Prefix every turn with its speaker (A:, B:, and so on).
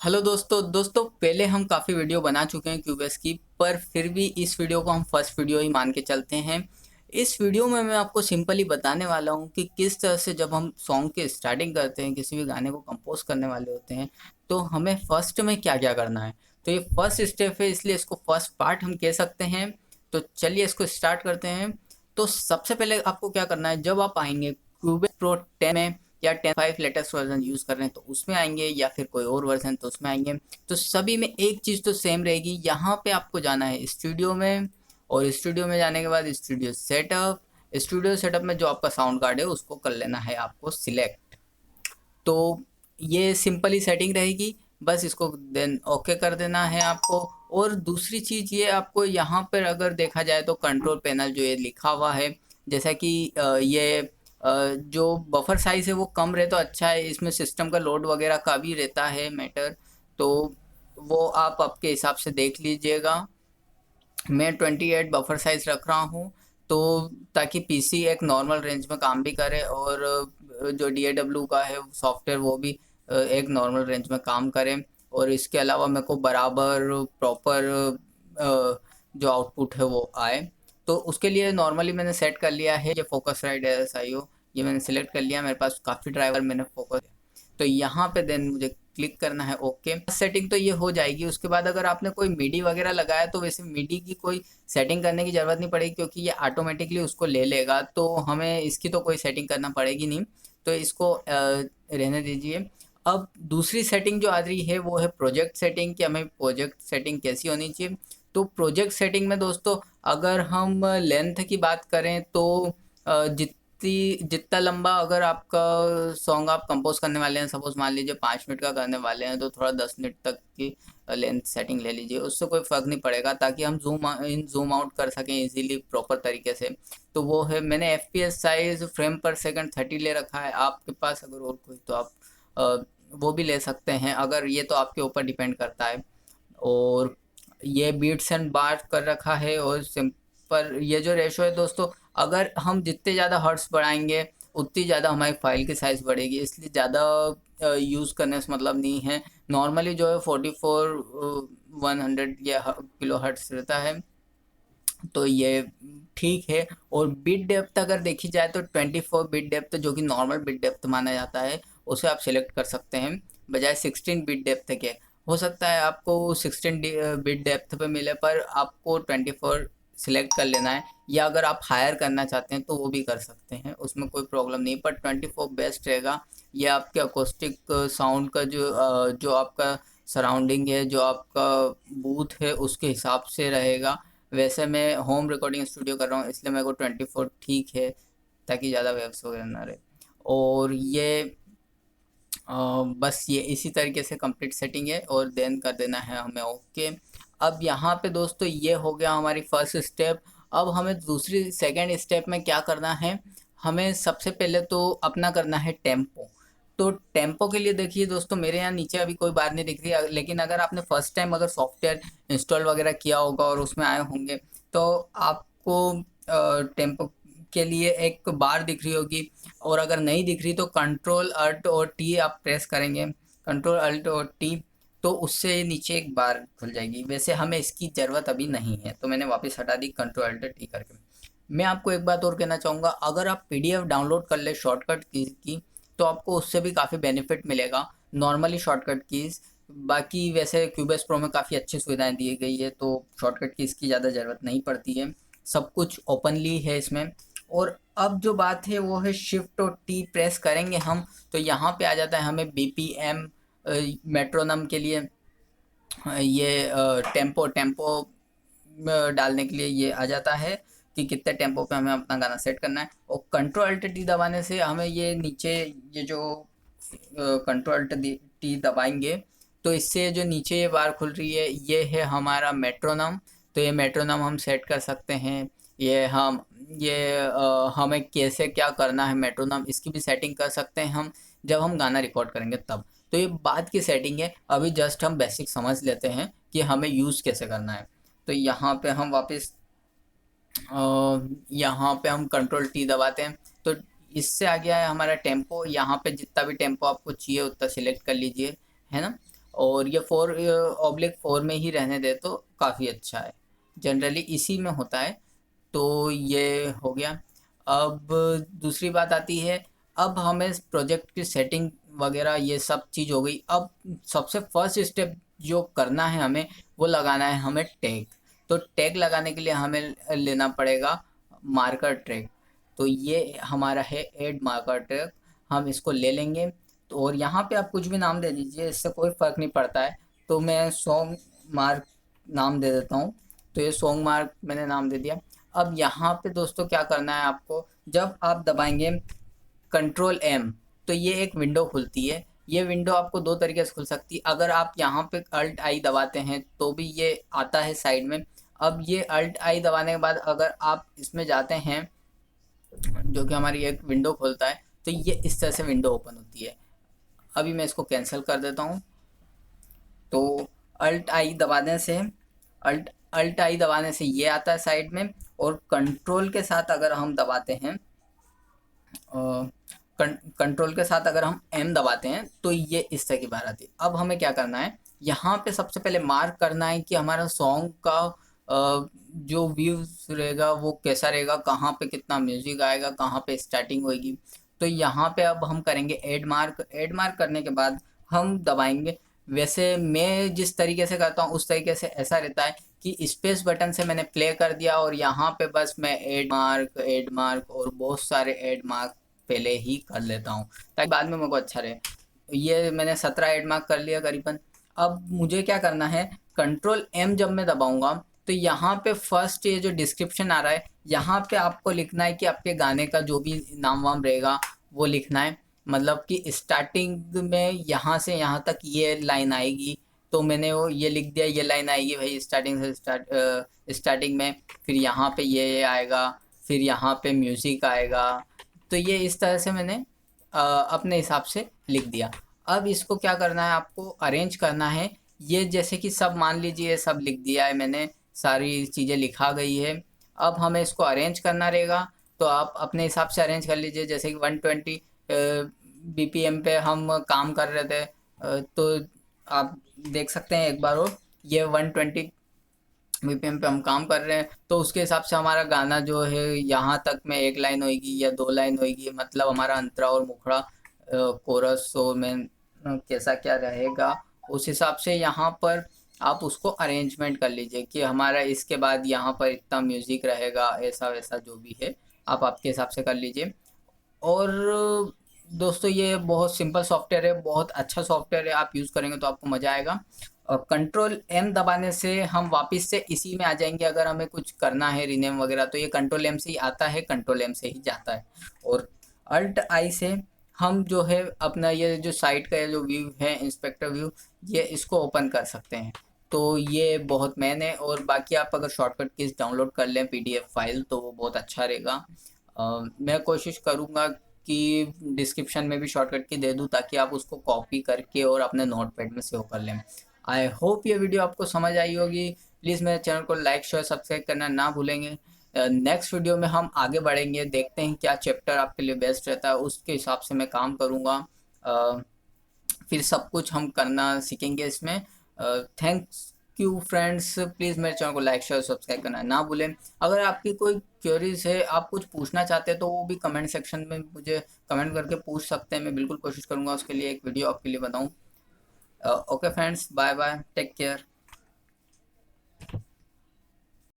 A: Hello दोस्तों पहले हम काफ़ी वीडियो बना चुके हैं क्यूबेस की, पर फिर भी इस वीडियो को हम फर्स्ट वीडियो ही मान के चलते हैं। इस वीडियो में मैं आपको सिंपली बताने वाला हूँ कि किस तरह से जब हम सॉन्ग की स्टार्टिंग करते हैं, किसी भी गाने को कंपोज करने वाले होते हैं, तो हमें फर्स्ट में क्या क्या करना है। तो ये फर्स्ट स्टेप है, इसलिए इसको फर्स्ट पार्ट हम कह सकते हैं। तो चलिए इसको स्टार्ट करते हैं। तो सबसे पहले आपको क्या करना है, जब आप आएंगे क्यूबेस प्रो 10 में या 10.5 लेटेस्ट वर्जन यूज़ कर रहे हैं तो उसमें आएंगे, या फिर कोई और वर्जन तो उसमें आएंगे। तो सभी में एक चीज़ तो सेम रहेगी, यहाँ पे आपको जाना है स्टूडियो में, और स्टूडियो में जाने के बाद स्टूडियो सेटअप में जो आपका साउंड कार्ड है उसको कर लेना है आपको सिलेक्ट। तो ये सिंपली सेटिंग रहेगी, बस इसको देन ओके कर देना है आपको। और दूसरी चीज़ ये, आपको यहाँ पर अगर देखा जाए तो कंट्रोल पैनल जो ये लिखा हुआ है, जैसा कि ये जो बफर साइज़ है वो कम रहे तो अच्छा है, इसमें सिस्टम का लोड वगैरह का भी रहता है मैटर। तो वो आप आपके हिसाब से देख लीजिएगा। मैं 28 बफर साइज रख रहा हूँ, तो ताकि पीसी एक नॉर्मल रेंज में काम भी करे, और जो DAW का है सॉफ्टवेयर वो भी एक नॉर्मल रेंज में काम करे। और इसके अलावा मेरे को बराबर प्रॉपर जो आउटपुट है वो आए। तो उसके लिए नॉर्मली मैंने सेट कर लिया है ये फोकस राइट SIO, ये मैंने सेलेक्ट कर लिया। मेरे पास काफ़ी ड्राइवर मैंने फोकस, तो यहाँ पे देन मुझे क्लिक करना है ओके। सेटिंग तो ये हो जाएगी। उसके बाद अगर आपने कोई मिडी वगैरह लगाया तो वैसे मिडी की कोई सेटिंग करने की ज़रूरत नहीं पड़ेगी, क्योंकि ये ऑटोमेटिकली उसको ले लेगा, तो हमें इसकी तो कोई सेटिंग करना पड़ेगी नहीं। तो इसको रहने दीजिए। अब दूसरी सेटिंग जो आ रही है वो है प्रोजेक्ट सेटिंग, कि हमें प्रोजेक्ट सेटिंग कैसी होनी चाहिए। तो प्रोजेक्ट सेटिंग में दोस्तों, अगर हम लेंथ की बात करें तो जितना लंबा अगर आपका सॉन्ग आप कंपोज करने वाले हैं, सपोज मान लीजिए 5 मिनट का करने वाले हैं, तो थोड़ा 10 मिनट तक की लेंथ सेटिंग ले लीजिए, उससे कोई फ़र्क नहीं पड़ेगा, ताकि हम जूम इन जूम आउट कर सकें इजीली प्रॉपर तरीके से। तो वो है, मैंने FPS साइज फ्रेम पर सेकंड 30 ले रखा है। आपके पास अगर और कोई तो आप अ, वो भी ले सकते हैं, अगर ये तो आपके ऊपर डिपेंड करता है। और ये बीट्स एंड बार कर रखा है। और सिंपल ये जो रेशो है दोस्तों, अगर हम जितने ज़्यादा हर्ट्स बढ़ाएंगे उतनी ज़्यादा हमारी फाइल की साइज़ बढ़ेगी, इसलिए ज़्यादा यूज़ करने से मतलब नहीं है। नॉर्मली जो है 44 100 या किलो हर्ट्स रहता है, तो ये ठीक है। और बिट डेप्थ अगर देखी जाए तो 24 बिट डेप्थ, जो कि नॉर्मल बिट डेप्थ माना जाता है, उसे आप सिलेक्ट कर सकते हैं, बजाय 16 बिट डेप्थ के। हो सकता है आपको 16 बिट डेप्थ पे मिले, पर आपको 24 सिलेक्ट कर लेना है, या अगर आप हायर करना चाहते हैं तो वो भी कर सकते हैं, उसमें कोई प्रॉब्लम नहीं, पर 24 बेस्ट रहेगा। ये आपके अकोस्टिक साउंड का जो आपका सराउंडिंग है, जो आपका बूथ है, उसके हिसाब से रहेगा। वैसे मैं होम रिकॉर्डिंग स्टूडियो कर रहा हूँ, इसलिए मेरे को 24 ठीक है, ताकि ज़्यादा वेव्स वगैरह ना रहे। और ये बस ये इसी तरीके से कंप्लीट सेटिंग है, और देन कर देना है हमें ओके। अब यहाँ पे दोस्तों ये हो गया हमारी फर्स्ट स्टेप। अब हमें दूसरी सेकंड स्टेप में क्या करना है, हमें सबसे पहले तो अपना करना है टेम्पो। तो टेम्पो के लिए देखिए दोस्तों, मेरे यहाँ नीचे अभी कोई बात नहीं दिख रही, लेकिन अगर आपने फर्स्ट टाइम अगर सॉफ्टवेयर इंस्टॉल वगैरह किया होगा और उसमें आए होंगे, तो आपको टेम्पो के लिए एक बार दिख रही होगी। और अगर नहीं दिख रही तो कंट्रोल अल्ट और टी आप प्रेस करेंगे, कंट्रोल अल्ट और टी, तो उससे नीचे एक बार खुल जाएगी। वैसे हमें इसकी ज़रूरत अभी नहीं है, तो मैंने वापस हटा दी कंट्रोल अल्ट टी करके। मैं आपको एक बात और कहना चाहूँगा, अगर आप PDF डाउनलोड कर ले शॉर्टकट की, तो आपको उससे भी काफ़ी बेनिफिट मिलेगा, नॉर्मली शॉर्टकट कीज़। बाकी वैसे क्यूबेस प्रो में काफ़ी अच्छी सुविधाएं दी गई है, तो शॉर्टकट कीज़ की ज़्यादा ज़रूरत नहीं पड़ती है, सब कुछ ओपनली है इसमें। और अब जो बात है वो है शिफ्ट और टी प्रेस करेंगे हम, तो यहाँ पे आ जाता है हमें BPM, मेट्रोनम के लिए ये टेम्पो टेम्पो डालने के लिए ये आ जाता है, कि कितने टेम्पो पे हमें अपना गाना सेट करना है। और कंट्रोल अल्ट टी दबाने से हमें ये नीचे, ये जो कंट्रोल अल्ट टी दबाएंगे, तो इससे जो नीचे ये बार खुल रही है ये है हमारा मेट्रोनम। तो ये मेट्रोनम हम सेट कर सकते हैं। ये हमें कैसे क्या करना है मेट्रोनम, इसकी भी सेटिंग कर सकते हैं हम, जब हम गाना रिकॉर्ड करेंगे तब। तो ये बाद की सेटिंग है, अभी जस्ट हम बेसिक समझ लेते हैं कि हमें यूज़ कैसे करना है। तो यहाँ पे हम वापस यहाँ पे हम कंट्रोल टी दबाते हैं, तो इससे आ गया है हमारा टेम्पो। यहाँ पे जितना भी टेम्पो आपको चाहिए उतना सिलेक्ट कर लीजिए, है ना। और ये 4/4 में ही रहने दे तो काफ़ी अच्छा है, जनरली इसी में होता है। तो ये हो गया। अब दूसरी बात आती है, अब हमें इस प्रोजेक्ट की सेटिंग वगैरह ये सब चीज़ हो गई। अब सबसे फर्स्ट स्टेप जो करना है हमें, वो लगाना है हमें टैग। तो टैग लगाने के लिए हमें लेना पड़ेगा मार्कर टैग। तो ये हमारा है ऐड मार्कर टैग, हम इसको ले लेंगे। तो और यहाँ पे आप कुछ भी नाम दे दीजिए, इससे कोई फ़र्क नहीं पड़ता है। तो मैं सॉन्ग मार्क नाम दे देता हूँ। तो ये सॉन्ग मार्क मैंने नाम दे दिया। अब यहाँ पे दोस्तों क्या करना है आपको, जब आप दबाएंगे कंट्रोल एम, तो ये एक विंडो खुलती है। ये विंडो आपको दो तरीके से खुल सकती है। अगर आप यहाँ पे अल्ट आई दबाते हैं तो भी ये आता है साइड में। अब ये अल्ट आई दबाने के बाद अगर आप इसमें जाते हैं, जो कि हमारी एक विंडो खोलता है, तो ये इस तरह से विंडो ओपन होती है। अभी मैं इसको कैंसिल कर देता हूँ। तो अल्ट आई दबाने से अल्ट अल्ट आई दबाने से ये आता है साइड में, और कंट्रोल के साथ अगर हम दबाते हैं, कंट्रोल के साथ अगर हम एम दबाते हैं तो ये इस तरह की बात आती है। अब हमें क्या करना है, यहाँ पे सबसे पहले मार्क करना है कि हमारा सॉन्ग का जो व्यूज रहेगा वो कैसा रहेगा, कहाँ पे कितना म्यूजिक आएगा, कहाँ पे स्टार्टिंग होगी। तो यहाँ पे अब हम करेंगे ऐड मार्क। ऐड मार्क करने के बाद हम दबाएंगे। वैसे मैं जिस तरीके से करता हूँ उस तरीके से ऐसा रहता है कि स्पेस बटन से मैंने प्ले कर दिया और यहाँ पे बस मैं ऐड मार्क और बहुत सारे ऐड मार्क पहले ही कर लेता हूँ, ताकि बाद में मेरे को अच्छा रहे। ये मैंने 17 ऐड मार्क कर लिया करीबन। अब मुझे क्या करना है, कंट्रोल एम जब मैं दबाऊंगा तो यहाँ पे फर्स्ट ये जो डिस्क्रिप्शन आ रहा है, यहाँ पे आपको लिखना है कि आपके गाने का जो भी नाम वाम रहेगा वो लिखना है। मतलब कि स्टार्टिंग में यहाँ से यहाँ तक ये लाइन आएगी, तो मैंने वो ये लिख दिया, ये लाइन आएगी भाई स्टार्टिंग से स्टार्टिंग में। फिर यहाँ पे ये आएगा, फिर यहाँ पे म्यूज़िक आएगा। तो ये इस तरह से मैंने अपने हिसाब से लिख दिया। अब इसको क्या करना है, आपको अरेंज करना है। ये जैसे कि सब मान लीजिए सब लिख दिया है मैंने, सारी चीज़ें लिखा गई है। अब हमें इसको अरेंज करना रहेगा। तो आप अपने हिसाब से अरेंज कर लीजिए। जैसे कि 120 बीपीएम पे हम काम कर रहे थे, तो आप देख सकते हैं एक बार और, ये 120 बीपीएम पे हम काम कर रहे हैं, तो उसके हिसाब से हमारा गाना जो है यहाँ तक में एक लाइन होगी या दो लाइन होगी, मतलब हमारा अंतरा और मुखड़ा कोरस और में कैसा क्या रहेगा, उस हिसाब से यहाँ पर आप उसको अरेंजमेंट कर लीजिए कि हमारा इसके बाद यहाँ पर इतना म्यूजिक रहेगा, ऐसा वैसा जो भी है आप आपके हिसाब से कर लीजिए। और दोस्तों ये बहुत सिंपल सॉफ्टवेयर है, बहुत अच्छा सॉफ्टवेयर है, आप यूज़ करेंगे तो आपको मज़ा आएगा। और कंट्रोल एम दबाने से हम वापस से इसी में आ जाएंगे। अगर हमें कुछ करना है रीनेम वगैरह तो ये कंट्रोल एम से ही आता है, कंट्रोल एम से ही जाता है। और अल्ट आई से हम जो है अपना ये जो साइट का जो व्यू है, इंस्पेक्टर व्यू, ये इसको ओपन कर सकते हैं। तो ये बहुत मेन है। और बाकी आप अगर शॉर्टकट कीज डाउनलोड कर लें पीडीएफ फाइल तो वो बहुत अच्छा रहेगा। मैं कोशिश करूँगा कि डिस्क्रिप्शन में भी शॉर्टकट की दे दूँ, ताकि आप उसको कॉपी करके और अपने नोटपैड में सेव कर लें। आई होप ये वीडियो आपको समझ आई होगी। प्लीज़ मेरे चैनल को लाइक शेयर सब्सक्राइब करना ना भूलेंगे। नेक्स्ट वीडियो में हम आगे बढ़ेंगे, देखते हैं क्या चैप्टर आपके लिए बेस्ट रहता है, उसके हिसाब से मैं काम करूँगा। फिर सब कुछ हम करना सीखेंगे इसमें। थैंक्स यू फ्रेंड्स, प्लीज़ मेरे चैनल को लाइक शेयर सब्सक्राइब करना ना भूलें। अगर आपकी कोई क्वेरीज है, आप कुछ पूछना चाहते हैं, तो वो भी कमेंट सेक्शन में मुझे कमेंट करके पूछ सकते हैं। मैं बिल्कुल कोशिश करूँगा उसके लिए एक वीडियो आपके लिए बनाऊँ। Okay friends, bye bye, take care.